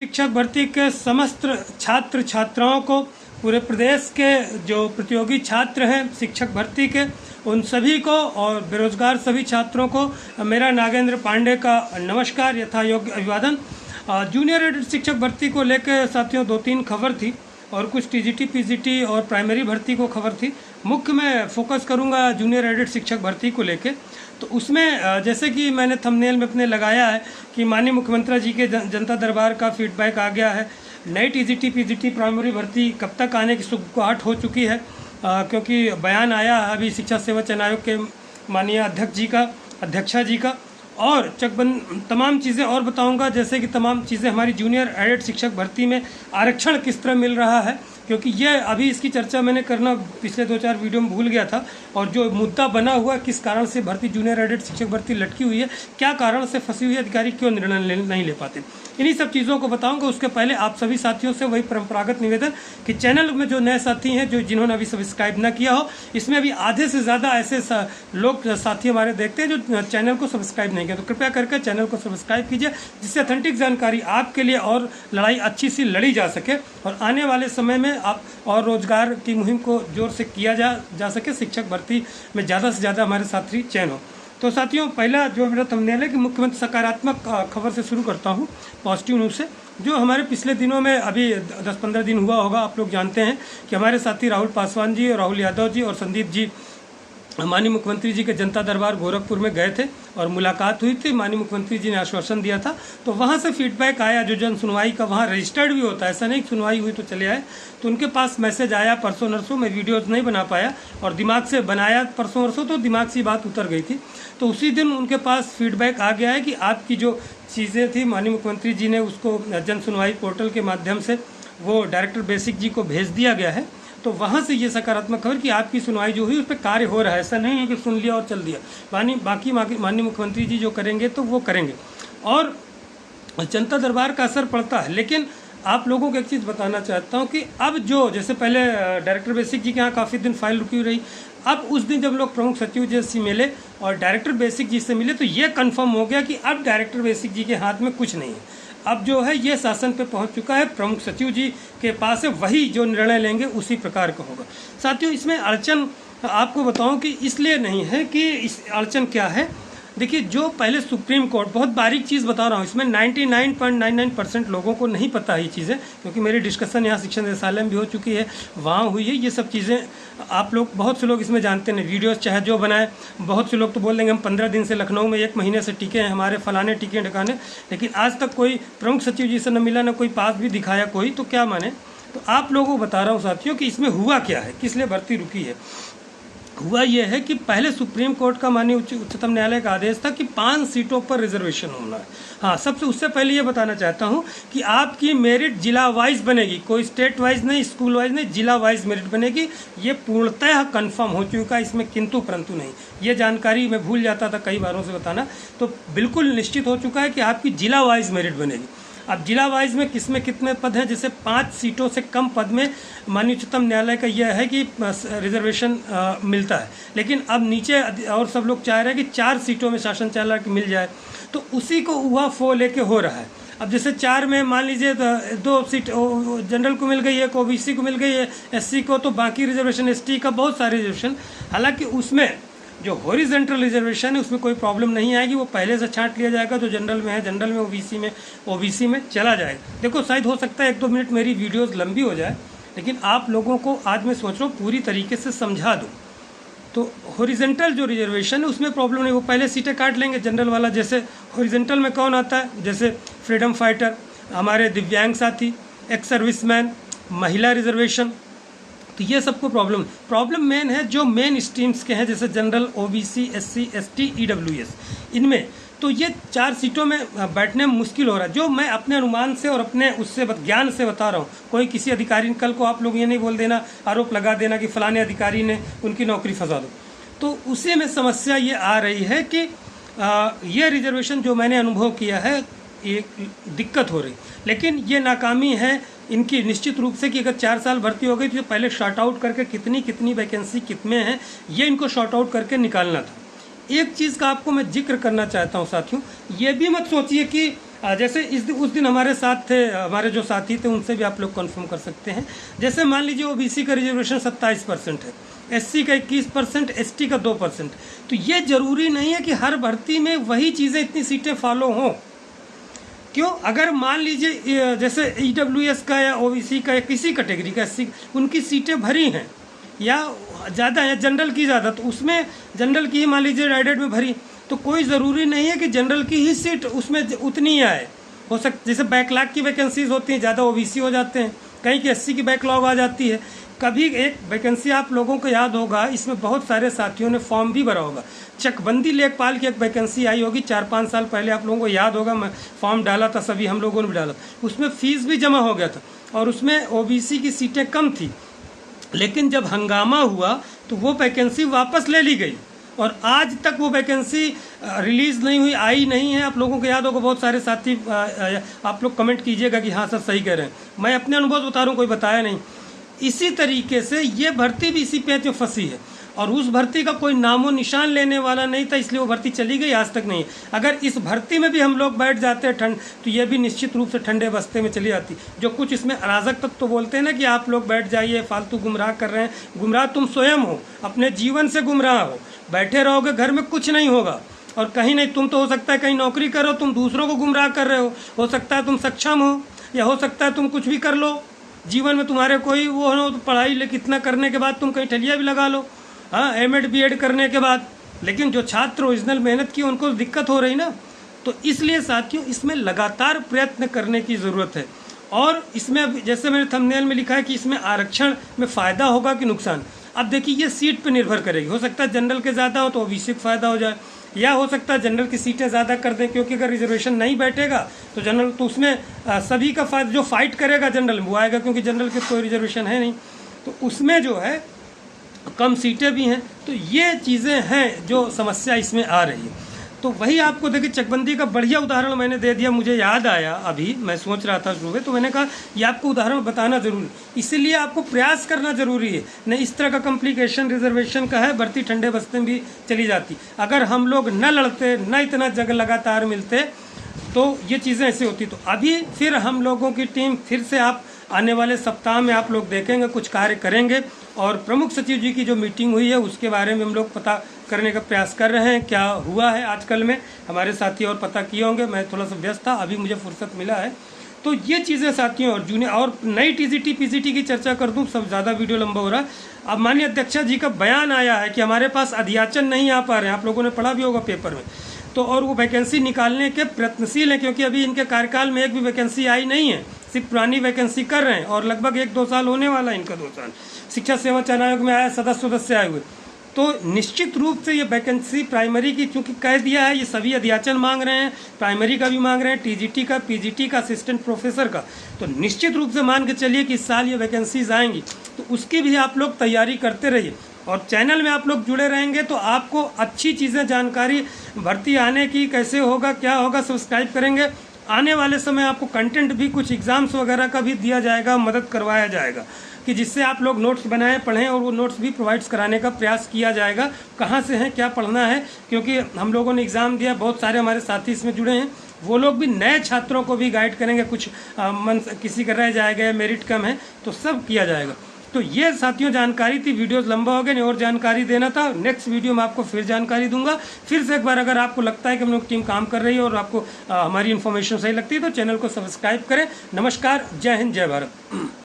शिक्षक भर्ती के समस्त छात्र छात्राओं को, पूरे प्रदेश के जो प्रतियोगी छात्र हैं शिक्षक भर्ती के, उन सभी को और बेरोजगार सभी छात्रों को मेरा नागेंद्र पांडे का नमस्कार, यथा योग्य अभिवादन। जूनियर एडेड शिक्षक भर्ती को लेकर साथियों 2-3 खबर थी और कुछ टीजीटी पीजीटी और प्राइमरी भर्ती को खबर थी। मुख्य मैं फोकस करूंगा जूनियर एडेड शिक्षक भर्ती को लेकर। तो उसमें जैसे कि मैंने थंबनेल में अपने लगाया है कि माननीय मुख्यमंत्री जी के जनता दरबार का फीडबैक आ गया है। नई टीजीटी पीजीटी प्राइमरी भर्ती कब तक आने की सुगबुगाहट हो चुकी है, क्योंकि बयान आया है अभी शिक्षा सेवा चयन आयोग के माननीय अध्यक्षा जी का और चकबंद तमाम चीज़ें और बताऊंगा, जैसे कि तमाम चीज़ें हमारी जूनियर एडेड शिक्षक भर्ती में आरक्षण किस तरह मिल रहा है, क्योंकि ये अभी इसकी चर्चा मैंने करना पिछले 2-4 वीडियो में भूल गया था। और जो मुद्दा बना हुआ किस कारण से भर्ती जूनियर एडेड शिक्षक भर्ती लटकी हुई है, क्या कारण से फंसी हुई है, अधिकारी क्यों निर्णय नहीं ले पाते, इन्हीं सब चीज़ों को बताऊंगा। उसके पहले आप सभी साथियों से वही परंपरागत निवेदन कि चैनल में जो नए साथी हैं, जो जिन्होंने अभी सब्सक्राइब न किया हो, इसमें अभी आधे से ज़्यादा ऐसे लोग साथी हमारे देखते हैं जो चैनल को सब्सक्राइब नहीं किया, तो कृपया करके चैनल को सब्सक्राइब कीजिए, जिससे ऑथेंटिक जानकारी आपके लिए और लड़ाई अच्छी सी लड़ी जा सके और आने वाले समय में आप और रोजगार की मुहिम को जोर से किया जा सके, शिक्षक भर्ती में ज़्यादा से ज़्यादा हमारे साथी चयन हो। तो साथियों, पहला जो मेरा थंबनेल है कि मुख्यमंत्री सकारात्मक खबर से शुरू करता हूँ, पॉजिटिव न्यूज़ से। जो हमारे पिछले दिनों में अभी 10-15 दिन हुआ होगा, आप लोग जानते हैं कि हमारे साथी राहुल पासवान जी और राहुल यादव जी और संदीप जी माननीय मुख्यमंत्री जी के जनता दरबार गोरखपुर में गए थे और मुलाकात हुई थी। माननीय मुख्यमंत्री जी ने आश्वासन दिया था, तो वहाँ से फीडबैक आया, जो जन सुनवाई का वहाँ रजिस्टर्ड भी होता है, ऐसा नहीं सुनवाई हुई तो चले आए, तो उनके पास मैसेज आया परसों नरसों। मैं वीडियोज़ नहीं बना पाया और दिमाग से बनाया परसों नरसों, तो दिमाग से बात उतर गई थी। तो उसी दिन उनके पास फीडबैक आ गया है कि आपकी जो चीज़ें थी माननीय मुख्यमंत्री जी ने उसको जन सुनवाई पोर्टल के माध्यम से वो डायरेक्टर बेसिक जी को भेज दिया गया है। तो वहाँ से ये सकारात्मक खबर कि आपकी सुनवाई जो हुई उस पर कार्य हो रहा है, ऐसा नहीं है कि सुन लिया और चल दिया। बाकी माननीय मुख्यमंत्री जी जो करेंगे तो वो करेंगे और जनता दरबार का असर पड़ता है। लेकिन आप लोगों को एक चीज़ बताना चाहता हूँ कि अब जो जैसे पहले डायरेक्टर बेसिक जी के यहाँ काफ़ी दिन फाइल रुकी रही, अब उस दिन जब लोग प्रमुख सचिव जी से मिले और डायरेक्टर बेसिक जी से मिले तो ये कन्फर्म हो गया कि अब डायरेक्टर बेसिक जी के हाथ में कुछ नहीं है। अब जो है ये शासन पे पहुंच चुका है, प्रमुख सचिव जी के पास है, वही जो निर्णय लेंगे उसी प्रकार का होगा। साथियों, इसमें अड़चन आपको बताऊं कि इसलिए नहीं है कि इस अड़चन क्या है। देखिए, जो पहले सुप्रीम कोर्ट, बहुत बारीक चीज़ बता रहा हूँ, इसमें 99.99% लोगों को नहीं पता ये चीज़ें, क्योंकि मेरी डिस्कशन यहाँ शिक्षा निदेशालय में भी हो चुकी है, वहाँ हुई है। ये सब चीज़ें आप लोग, बहुत से लोग इसमें जानते हैं, वीडियोस चाहे जो बनाए। बहुत से लोग तो बोल देंगे हम 15 दिन से लखनऊ में 1 महीने से टिके हैं, हमारे फलाने टिके ढकाने, लेकिन आज तक कोई प्रमुख सचिव जी से न मिला, न कोई पास भी दिखाया कोई, तो क्या माने। तो आप लोगों को बता रहा हूँ साथियों कि इसमें हुआ क्या है, किस लिए भर्ती रुकी है। हुआ यह है कि पहले सुप्रीम कोर्ट का माननीय उच्चतम न्यायालय का आदेश था कि 5 सीटों पर रिजर्वेशन होना है। हाँ, सबसे उससे पहले ये बताना चाहता हूँ कि आपकी मेरिट जिला वाइज बनेगी, कोई स्टेट वाइज नहीं, स्कूल वाइज नहीं, जिला वाइज मेरिट बनेगी। ये पूर्णतः कंफर्म हो चुका है, इसमें किंतु परंतु नहीं। ये जानकारी मैं भूल जाता था कई बारों से बताना, तो बिल्कुल निश्चित हो चुका है कि आपकी जिला वाइज मेरिट बनेगी। अब जिला वाइज में किसमें कितने पद हैं, जैसे 5 सीटों से कम पद में माननीय उच्चतम न्यायालय का यह है कि रिजर्वेशन मिलता है, लेकिन अब नीचे और सब लोग चाह रहे हैं कि 4 सीटों में शासन चालक मिल जाए, तो उसी को हुआ फो लेके हो रहा है। अब जैसे 4 में मान लीजिए 2 सीट जनरल को मिल गई है, ओबीसी को मिल गई है, एससी को, तो बाकी रिजर्वेशन एसटी का बहुत सारे रिजर्वेशन, हालांकि उसमें जो हॉरिजॉन्टल रिजर्वेशन है उसमें कोई प्रॉब्लम नहीं आएगी, वो पहले से छांट लिया जाएगा। जो जनरल में है जनरल में, ओबीसी में चला जाएगा। देखो, शायद हो सकता है 1-2 मिनट मेरी वीडियोस लंबी हो जाए, लेकिन आप लोगों को आज मैं सोच रहा हूँ पूरी तरीके से समझा दूँ। तो हॉरिजॉन्टल जो रिजर्वेशन है उसमें प्रॉब्लम नहीं, वो पहले सीटें काट लेंगे जनरल वाला। जैसे हॉरिजॉन्टल में कौन आता है, जैसे फ्रीडम फाइटर, हमारे दिव्यांग साथी, एक्स सर्विसमैन, महिला रिजर्वेशन, तो ये सबको प्रॉब्लम मेन है जो मेन स्ट्रीम्स के हैं, जैसे general, OBC, SC, ST, EWS, इनमें तो ये 4 सीटों में बैठने में मुश्किल हो रहा है। जो मैं अपने अनुमान से और अपने उससे ज्ञान से बता रहा हूँ, कोई किसी अधिकारी, कल को आप लोग ये नहीं बोल देना, आरोप लगा देना कि फलाने अधिकारी ने उनकी नौकरी फंसा दो। तो उसी में समस्या ये आ रही है कि ये रिजर्वेशन जो मैंने अनुभव किया है, ये दिक्कत हो रही, लेकिन ये नाकामी है इनकी निश्चित रूप से कि अगर 4 साल भर्ती हो गई तो पहले शॉर्ट आउट करके कितनी वैकेंसी कितने हैं, ये इनको शॉर्ट आउट करके निकालना था। एक चीज़ का आपको मैं जिक्र करना चाहता हूँ साथियों, ये भी मत सोचिए कि जैसे उस दिन हमारे साथ थे, हमारे जो साथी थे उनसे भी आप लोग कंफर्म कर सकते हैं। जैसे मान लीजिए ओबीसी का रिजर्वेशन 27% है, एससी का 21%, एसटी का 2%। तो ये जरूरी नहीं है कि हर भर्ती में वही चीज़ें इतनी सीटें फॉलो हों। क्यों? अगर मान लीजिए जैसे ईडब्ल्यूएस का या ओबीसी का या किसी कैटेगरी का एससी, उनकी सीटें भरी हैं या ज़्यादा है, जनरल की ज़्यादा, तो उसमें जनरल की ही मान लीजिए एडेड में भरी, तो कोई ज़रूरी नहीं है कि जनरल की ही सीट उसमें उतनी ही आए। हो सकता जैसे बैकलॉग की वैकेंसीज होती हैं, ज़्यादा ओबीसी हो जाते हैं, कहीं की एससी की बैकलॉग आ जाती है। कभी एक वैकेंसी आप लोगों को याद होगा, इसमें बहुत सारे साथियों ने फॉर्म भी भरा होगा। चकबंदी लेखपाल की एक वैकेंसी आई होगी 4-5 साल पहले, आप लोगों को याद होगा, मैं फॉर्म डाला था, सभी हम लोगों ने भी डाला, उसमें फ़ीस भी जमा हो गया था और उसमें ओबीसी की सीटें कम थी। लेकिन जब हंगामा हुआ तो वो वैकेंसी वापस ले ली गई और आज तक वो वैकेंसी रिलीज़ नहीं हुई, आई नहीं है। आप लोगों को याद होगा, बहुत सारे साथी आप लोग कमेंट कीजिएगा कि हाँ सर सही कह रहे हैं, मैं अपने अनुभव बता रहा हूँ, कोई बताया नहीं। इसी तरीके से ये भर्ती भी इसी पे फंसी है और उस भर्ती का कोई नामो निशान लेने वाला नहीं था, इसलिए वो भर्ती चली गई, आज तक नहीं। अगर इस भर्ती में भी हम लोग बैठ जाते हैं ठंड, तो ये भी निश्चित रूप से ठंडे बस्ते में चली जाती। जो कुछ इसमें अराजक तत्व तो बोलते हैं ना कि आप लोग बैठ जाइए, फालतू गुमराह कर रहे हैं, गुमराह तुम स्वयं हो, अपने जीवन से गुमराह हो। बैठे रहोगे घर में, कुछ नहीं होगा। और कहीं नहीं, तुम तो हो सकता है कहीं नौकरी करो, तुम दूसरों को गुमराह कर रहे हो सकता है तुम सक्षम हो, या हो सकता है तुम कुछ भी कर लो जीवन में, तुम्हारे कोई वो हो, तो पढ़ाई ले कितना करने के बाद तुम कहीं ठलिया भी लगा लो, हाँ, एमएड बीएड करने के बाद। लेकिन जो छात्र ओरिजिनल मेहनत की उनको दिक्कत हो रही ना। तो इसलिए साथियों, इसमें लगातार प्रयत्न करने की ज़रूरत है। और इसमें जैसे मैंने थंबनेल में लिखा है कि इसमें आरक्षण में फ़ायदा होगा कि नुकसान। अब देखिए, ये सीट पर निर्भर करेगी। हो सकता है जनरल के ज़्यादा हो तो ओबीसी को फ़ायदा हो जाए, या हो सकता है जनरल की सीटें ज़्यादा कर दें, क्योंकि अगर रिजर्वेशन नहीं बैठेगा तो जनरल, तो उसमें सभी का फ़ायदा, जो फाइट करेगा जनरल में वो आएगा, क्योंकि जनरल के कोई रिजर्वेशन है नहीं, तो उसमें जो है कम सीटें भी हैं। तो ये चीज़ें हैं जो समस्या इसमें आ रही है। तो वही आपको देखिए, चकबंदी का बढ़िया उदाहरण मैंने दे दिया, मुझे याद आया अभी, मैं सोच रहा था शुरू में, तो मैंने कहा ये आपको उदाहरण बताना ज़रूरी, इसीलिए आपको प्रयास करना ज़रूरी है। नहीं, इस तरह का कॉम्प्लिकेशन रिजर्वेशन का है, भर्ती ठंडे बस्ते में भी चली जाती। अगर हम लोग न लड़ते, न इतना जगह लगातार मिलते, तो ये चीज़ें ऐसी होती। तो अभी फिर हम लोगों की टीम फिर से आप आने वाले सप्ताह में आप लोग देखेंगे, कुछ कार्य करेंगे। और प्रमुख सचिव जी की जो मीटिंग हुई है उसके बारे में हम लोग पता करने का प्रयास कर रहे हैं, क्या हुआ है आजकल में। हमारे साथी और पता किए होंगे, मैं थोड़ा सा व्यस्त था, अभी मुझे फुर्सत मिला है। तो ये चीज़ें साथियों, और जूनियर और नई टीजीटी पीजीटी की चर्चा कर दूं, सब ज़्यादा वीडियो लंबा हो रहा है। अब माननीय अध्यक्षा जी का बयान आया है कि हमारे पास अध्याचन नहीं आ पा रहे हैं, आप लोगों ने पढ़ा भी होगा पेपर में। तो और वो वैकेंसी निकालने के प्रयत्नशील हैं, क्योंकि अभी इनके कार्यकाल में एक भी वैकेंसी आई नहीं है, सिर्फ पुरानी वैकेंसी कर रहे हैं। और लगभग 1-2 साल होने वाला है इनका, 2 साल शिक्षा सेवा चयन आयोग में आया, सदस्य आए हुए। तो निश्चित रूप से ये वैकेंसी प्राइमरी की, चूँकि कह दिया है, ये सभी अध्याचन मांग रहे हैं, प्राइमरी का भी मांग रहे हैं, टीजीटी का, पीजीटी का, असिस्टेंट प्रोफेसर का। तो निश्चित रूप से मान के चलिए कि इस साल ये वैकेंसीज आएंगी, तो उसकी भी आप लोग तैयारी करते रहिए। और चैनल में आप लोग जुड़े रहेंगे तो आपको अच्छी चीज़ें, जानकारी भर्ती आने की कैसे होगा, क्या होगा, सब्सक्राइब करेंगे। आने वाले समय आपको कंटेंट भी, कुछ एग्ज़ाम्स वगैरह का भी दिया जाएगा, मदद करवाया जाएगा, कि जिससे आप लोग नोट्स बनाएं, पढ़ें, और वो नोट्स भी प्रोवाइड्स कराने का प्रयास किया जाएगा। कहाँ से हैं, क्या पढ़ना है, क्योंकि हम लोगों ने एग्ज़ाम दिया, बहुत सारे हमारे साथी इसमें जुड़े हैं, वो लोग भी नए छात्रों को भी गाइड करेंगे। कुछ किसी का रह जाएगा, मेरिट कम है, तो सब किया जाएगा। तो ये साथियों जानकारी थी, वीडियोस लंबा हो गया, नहीं और जानकारी देना था। नेक्स्ट वीडियो में आपको फिर जानकारी दूंगा। फिर से एक बार, अगर आपको लगता है कि हम लोग टीम काम कर रही है और आपको हमारी इन्फॉर्मेशन सही लगती है, तो चैनल को सब्सक्राइब करें। नमस्कार, जय हिंद, जय भारत।